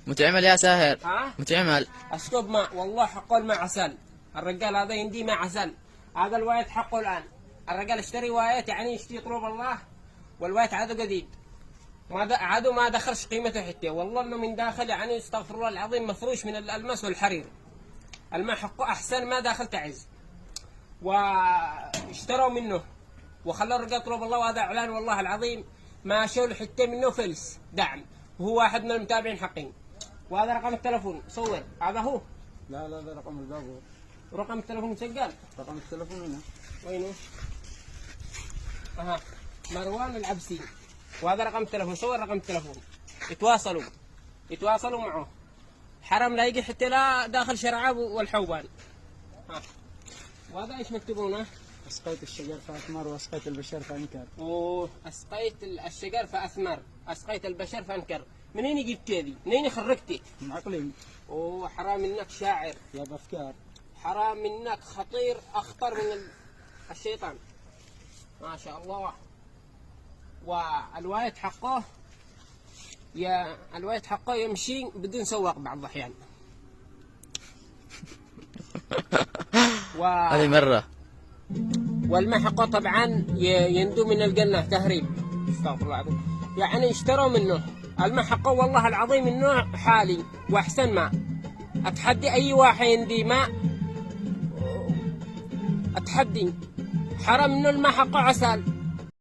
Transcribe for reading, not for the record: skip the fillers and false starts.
متعمل يا ساهر. ها؟ متعمل. اسكب ماء، والله حقه الماء عسل. الرجال هذا يندي ماء عسل. هذا الوايت حقه الان. الرجال اشتري وايت، يعني يشتري طلب الله، والوايت عاده جديد. عادوا ما دخلش قيمته حتى، والله انه من داخل يعني استغفر الله العظيم مفروش من الالماس والحرير. الماء حقه احسن ما داخل تعز. واشتروا منه وخلوا الرجال طلب الله، وهذا اعلان والله العظيم ما شو حتى منه فلس دعم، وهو واحد من المتابعين حقين. وهذا رقم التلفون، صور هذا هو. لا لا، ده رقم الباب. ورقم التلفون مسجل. رقم التلفون هنا. وينه؟ اها، مروان العبسي. وهذا رقم التلفون، صور رقم التلفون. يتواصلوا معه. حرم لا يجي حتى لا داخل شرعاب والحوبان. ها، وهذا ايش مكتوبونه؟ اسقيت الشجر فاثمر واسقيت البشر فانكر. اوه، اسقيت الشجر فاثمر، اسقيت البشر فانكر. منين جبت هذه؟ منين خرجتي؟ من عقلي. اوه، حرام منك شاعر. يا بافكار. حرام منك خطير، اخطر من الشيطان. ما شاء الله. والوايت حقه الوايت حقه يمشي بدون سواق بعض الاحيان. هذه مرة. والماء حقه طبعا يندو من الجنة تهريب. استغفر الله العظيم. يعني اشتروا منه الماء حقه والله العظيم انه حالي واحسن ماء. اتحدي اي واحد يندي ماء، اتحدي. حرام انه الماء حقه عسل.